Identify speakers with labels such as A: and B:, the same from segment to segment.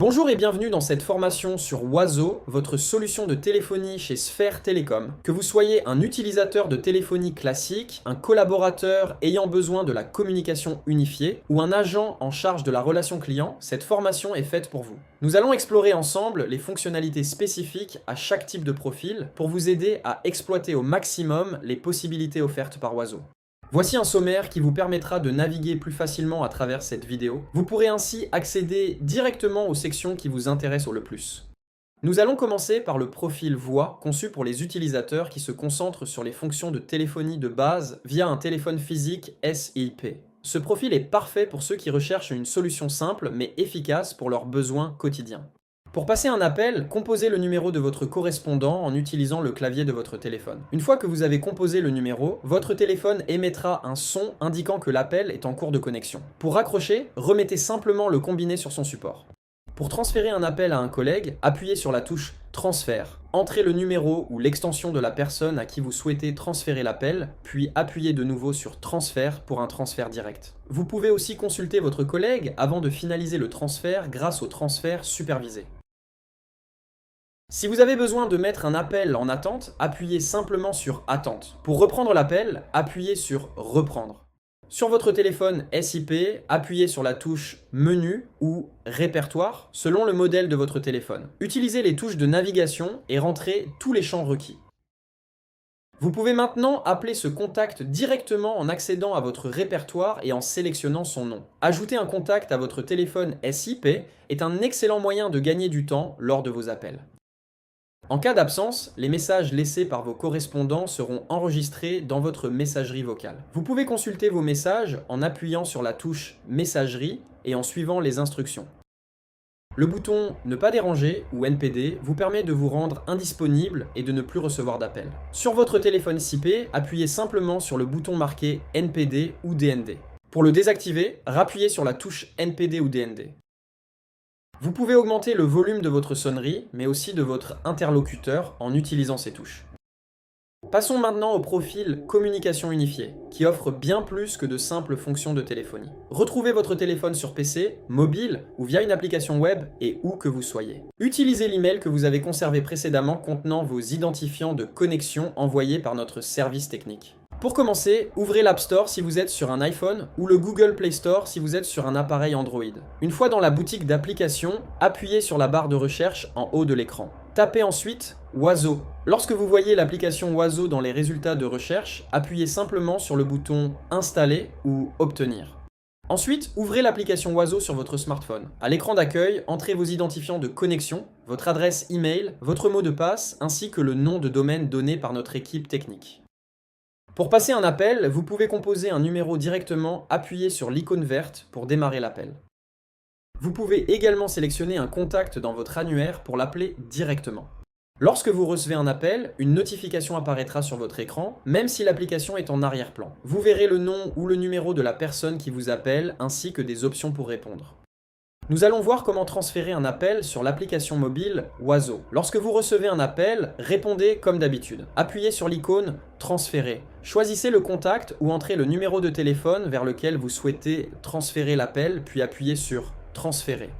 A: Bonjour et bienvenue dans cette formation sur Oiseau, votre solution de téléphonie chez Sphère Télécom. Que vous soyez un utilisateur de téléphonie classique, un collaborateur ayant besoin de la communication unifiée ou un agent en charge de la relation client, cette formation est faite pour vous. Nous allons explorer ensemble les fonctionnalités spécifiques à chaque type de profil pour vous aider à exploiter au maximum les possibilités offertes par Oiseau. Voici un sommaire qui vous permettra de naviguer plus facilement à travers cette vidéo. Vous pourrez ainsi accéder directement aux sections qui vous intéressent le plus. Nous allons commencer par le profil voix conçu pour les utilisateurs qui se concentrent sur les fonctions de téléphonie de base via un téléphone physique SIP. Ce profil est parfait pour ceux qui recherchent une solution simple mais efficace pour leurs besoins quotidiens. Pour passer un appel, composez le numéro de votre correspondant en utilisant le clavier de votre téléphone. Une fois que vous avez composé le numéro, votre téléphone émettra un son indiquant que l'appel est en cours de connexion. Pour raccrocher, remettez simplement le combiné sur son support. Pour transférer un appel à un collègue, appuyez sur la touche Transfert. Entrez le numéro ou l'extension de la personne à qui vous souhaitez transférer l'appel, puis appuyez de nouveau sur Transfert pour un transfert direct. Vous pouvez aussi consulter votre collègue avant de finaliser le transfert grâce au transfert supervisé. Si vous avez besoin de mettre un appel en attente, appuyez simplement sur Attente. Pour reprendre l'appel, appuyez sur Reprendre. Sur votre téléphone SIP, appuyez sur la touche Menu ou Répertoire selon le modèle de votre téléphone. Utilisez les touches de navigation et rentrez tous les champs requis. Vous pouvez maintenant appeler ce contact directement en accédant à votre répertoire et en sélectionnant son nom. Ajouter un contact à votre téléphone SIP est un excellent moyen de gagner du temps lors de vos appels. En cas d'absence, les messages laissés par vos correspondants seront enregistrés dans votre messagerie vocale. Vous pouvez consulter vos messages en appuyant sur la touche Messagerie et en suivant les instructions. Le bouton Ne pas déranger ou NPD vous permet de vous rendre indisponible et de ne plus recevoir d'appels. Sur votre téléphone SIP, appuyez simplement sur le bouton marqué NPD ou DND. Pour le désactiver, rappuyez sur la touche NPD ou DND. Vous pouvez augmenter le volume de votre sonnerie, mais aussi de votre interlocuteur en utilisant ces touches. Passons maintenant au profil Communication unifiée, qui offre bien plus que de simples fonctions de téléphonie. Retrouvez votre téléphone sur PC, mobile ou via une application web et où que vous soyez. Utilisez l'email que vous avez conservé précédemment contenant vos identifiants de connexion envoyés par notre service technique. Pour commencer, ouvrez l'App Store si vous êtes sur un iPhone ou le Google Play Store si vous êtes sur un appareil Android. Une fois dans la boutique d'applications, appuyez sur la barre de recherche en haut de l'écran. Tapez ensuite Oiseau. Lorsque vous voyez l'application Oiseau dans les résultats de recherche, appuyez simplement sur le bouton Installer ou Obtenir. Ensuite, ouvrez l'application Oiseau sur votre smartphone. À l'écran d'accueil, entrez vos identifiants de connexion, votre adresse email, votre mot de passe ainsi que le nom de domaine donné par notre équipe technique. Pour passer un appel, vous pouvez composer un numéro directement, appuyez sur l'icône verte pour démarrer l'appel. Vous pouvez également sélectionner un contact dans votre annuaire pour l'appeler directement. Lorsque vous recevez un appel, une notification apparaîtra sur votre écran, même si l'application est en arrière-plan. Vous verrez le nom ou le numéro de la personne qui vous appelle, ainsi que des options pour répondre. Nous allons voir comment transférer un appel sur l'application mobile Oiseau. Lorsque vous recevez un appel, répondez comme d'habitude. Appuyez sur l'icône Transférer. Choisissez le contact ou entrez le numéro de téléphone vers lequel vous souhaitez transférer l'appel, puis appuyez sur Transférer.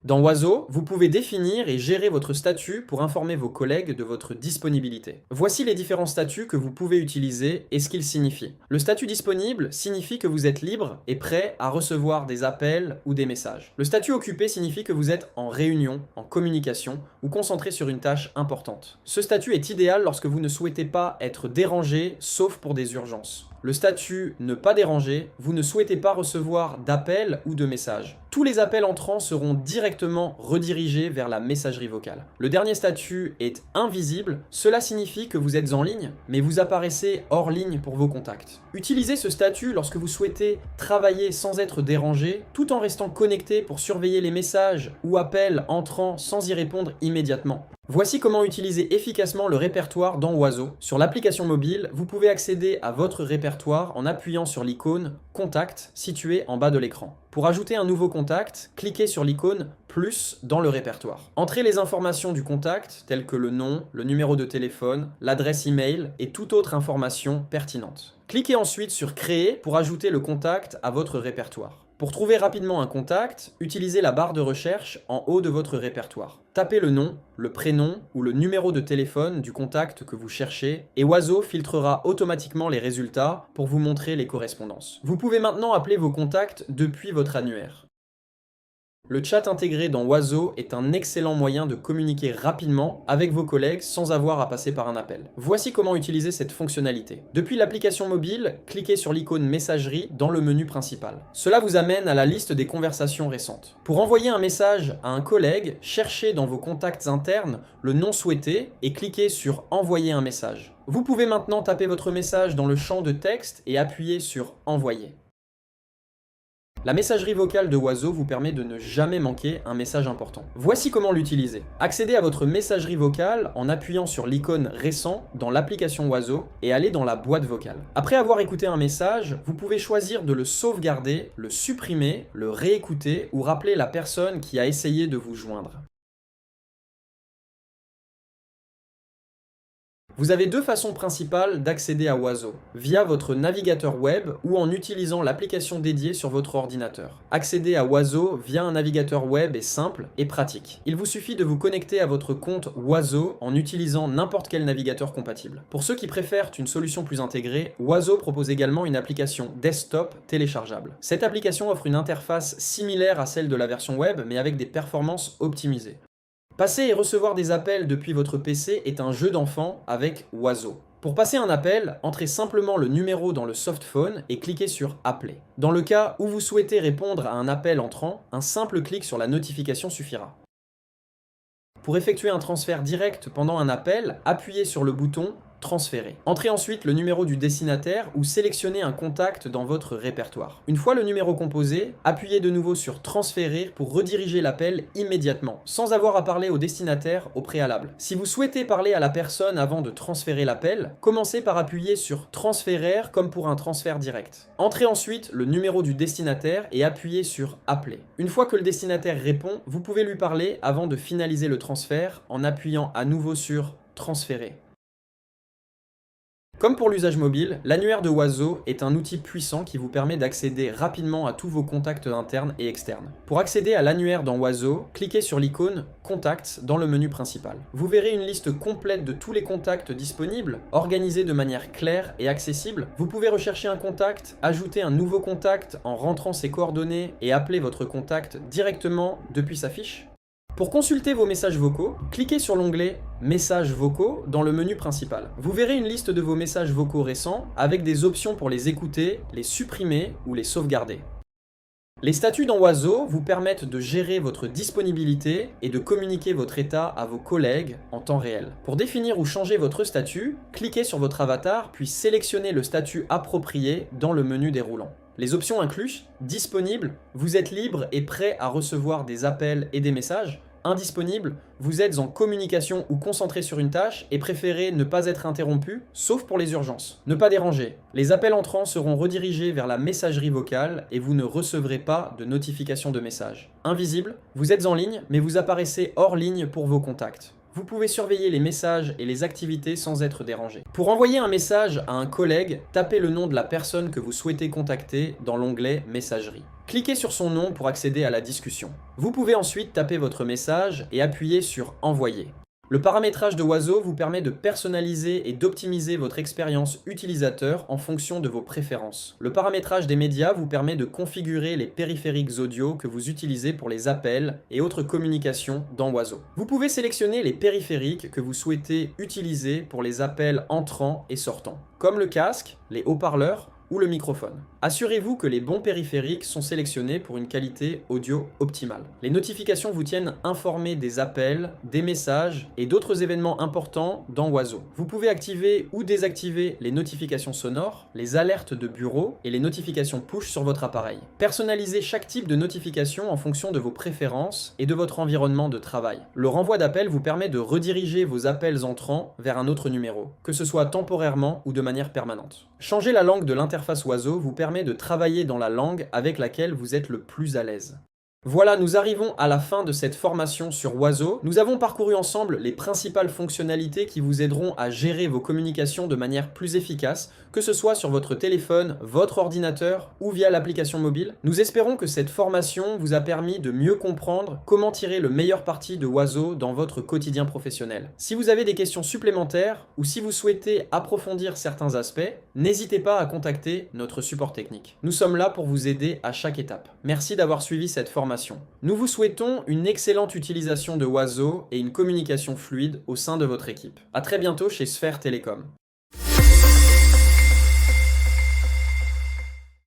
A: Dans Oiseau, vous pouvez définir et gérer votre statut pour informer vos collègues de votre disponibilité. Voici les différents statuts que vous pouvez utiliser et ce qu'ils signifient. Le statut disponible signifie que vous êtes libre et prêt à recevoir des appels ou des messages. Le statut occupé signifie que vous êtes en réunion, en communication ou concentré sur une tâche importante. Ce statut est idéal lorsque vous ne souhaitez pas être dérangé, sauf pour des urgences. Le statut Ne pas déranger, vous ne souhaitez pas recevoir d'appels ou de messages. Tous les appels entrants seront directement redirigés vers la messagerie vocale. Le dernier statut est invisible, cela signifie que vous êtes en ligne, mais vous apparaissez hors ligne pour vos contacts. Utilisez ce statut lorsque vous souhaitez travailler sans être dérangé, tout en restant connecté pour surveiller les messages ou appels entrants sans y répondre immédiatement. Voici comment utiliser efficacement le répertoire dans Oiseau. Sur l'application mobile, vous pouvez accéder à votre répertoire en appuyant sur l'icône Contact située en bas de l'écran. Pour ajouter un nouveau contact, cliquez sur l'icône Plus dans le répertoire. Entrez les informations du contact telles que le nom, le numéro de téléphone, l'adresse email et toute autre information pertinente. Cliquez ensuite sur Créer pour ajouter le contact à votre répertoire. Pour trouver rapidement un contact, utilisez la barre de recherche en haut de votre répertoire. Tapez le nom, le prénom ou le numéro de téléphone du contact que vous cherchez et Oizo filtrera automatiquement les résultats pour vous montrer les correspondances. Vous pouvez maintenant appeler vos contacts depuis votre annuaire. Le chat intégré dans Oizo est un excellent moyen de communiquer rapidement avec vos collègues sans avoir à passer par un appel. Voici comment utiliser cette fonctionnalité. Depuis l'application mobile, cliquez sur l'icône messagerie dans le menu principal. Cela vous amène à la liste des conversations récentes. Pour envoyer un message à un collègue, cherchez dans vos contacts internes le nom souhaité et cliquez sur Envoyer un message. Vous pouvez maintenant taper votre message dans le champ de texte et appuyer sur Envoyer. La messagerie vocale de Oizo vous permet de ne jamais manquer un message important. Voici comment l'utiliser. Accédez à votre messagerie vocale en appuyant sur l'icône Récent dans l'application Oizo et allez dans la boîte vocale. Après avoir écouté un message, vous pouvez choisir de le sauvegarder, le supprimer, le réécouter ou rappeler la personne qui a essayé de vous joindre. Vous avez deux façons principales d'accéder à Oizo, via votre navigateur web ou en utilisant l'application dédiée sur votre ordinateur. Accéder à Oizo via un navigateur web est simple et pratique. Il vous suffit de vous connecter à votre compte Oizo en utilisant n'importe quel navigateur compatible. Pour ceux qui préfèrent une solution plus intégrée, Oizo propose également une application desktop téléchargeable. Cette application offre une interface similaire à celle de la version web mais avec des performances optimisées. Passer et recevoir des appels depuis votre PC est un jeu d'enfant avec Oizo. Pour passer un appel, entrez simplement le numéro dans le softphone et cliquez sur Appeler. Dans le cas où vous souhaitez répondre à un appel entrant, un simple clic sur la notification suffira. Pour effectuer un transfert direct pendant un appel, appuyez sur le bouton Transférer. Entrez ensuite le numéro du destinataire ou sélectionnez un contact dans votre répertoire. Une fois le numéro composé, appuyez de nouveau sur Transférer pour rediriger l'appel immédiatement, sans avoir à parler au destinataire au préalable. Si vous souhaitez parler à la personne avant de transférer l'appel, commencez par appuyer sur Transférer comme pour un transfert direct. Entrez ensuite le numéro du destinataire et appuyez sur Appeler. Une fois que le destinataire répond, vous pouvez lui parler avant de finaliser le transfert en appuyant à nouveau sur Transférer. Comme pour l'usage mobile, l'annuaire de Oizo est un outil puissant qui vous permet d'accéder rapidement à tous vos contacts internes et externes. Pour accéder à l'annuaire dans Oizo, cliquez sur l'icône Contacts dans le menu principal. Vous verrez une liste complète de tous les contacts disponibles, organisés de manière claire et accessible. Vous pouvez rechercher un contact, ajouter un nouveau contact en rentrant ses coordonnées et appeler votre contact directement depuis sa fiche. Pour consulter vos messages vocaux, cliquez sur l'onglet « Messages vocaux » dans le menu principal. Vous verrez une liste de vos messages vocaux récents avec des options pour les écouter, les supprimer ou les sauvegarder. Les statuts dans Oizo vous permettent de gérer votre disponibilité et de communiquer votre état à vos collègues en temps réel. Pour définir ou changer votre statut, cliquez sur votre avatar puis sélectionnez le statut approprié dans le menu déroulant. Les options incluent disponible, vous êtes libre et prêt à recevoir des appels et des messages. Indisponible, vous êtes en communication ou concentré sur une tâche et préférez ne pas être interrompu, sauf pour les urgences. Ne pas déranger. Les appels entrants seront redirigés vers la messagerie vocale et vous ne recevrez pas de notification de message. Invisible, vous êtes en ligne mais vous apparaissez hors ligne pour vos contacts. Vous pouvez surveiller les messages et les activités sans être dérangé. Pour envoyer un message à un collègue, tapez le nom de la personne que vous souhaitez contacter dans l'onglet Messagerie. Cliquez sur son nom pour accéder à la discussion. Vous pouvez ensuite taper votre message et appuyer sur Envoyer. Le paramétrage de Oizo vous permet de personnaliser et d'optimiser votre expérience utilisateur en fonction de vos préférences. Le paramétrage des médias vous permet de configurer les périphériques audio que vous utilisez pour les appels et autres communications dans Oizo. Vous pouvez sélectionner les périphériques que vous souhaitez utiliser pour les appels entrants et sortants, comme le casque, les haut-parleurs ou le microphone. Assurez-vous que les bons périphériques sont sélectionnés pour une qualité audio optimale. Les notifications vous tiennent informés des appels, des messages et d'autres événements importants dans Oizo. Vous pouvez activer ou désactiver les notifications sonores, les alertes de bureau et les notifications push sur votre appareil. Personnalisez chaque type de notification en fonction de vos préférences et de votre environnement de travail. Le renvoi d'appel vous permet de rediriger vos appels entrants vers un autre numéro, que ce soit temporairement ou de manière permanente. Changer la langue de l'interface Oizo vous permet de travailler dans la langue avec laquelle vous êtes le plus à l'aise. Voilà, nous arrivons à la fin de cette formation sur Oiseau. Nous avons parcouru ensemble les principales fonctionnalités qui vous aideront à gérer vos communications de manière plus efficace, que ce soit sur votre téléphone, votre ordinateur ou via l'application mobile. Nous espérons que cette formation vous a permis de mieux comprendre comment tirer le meilleur parti de Oiseau dans votre quotidien professionnel. Si vous avez des questions supplémentaires ou si vous souhaitez approfondir certains aspects, n'hésitez pas à contacter notre support technique. Nous sommes là pour vous aider à chaque étape. Merci d'avoir suivi cette formation. Nous vous souhaitons une excellente utilisation de Oiseau et une communication fluide au sein de votre équipe. À très bientôt chez Sphère Télécom.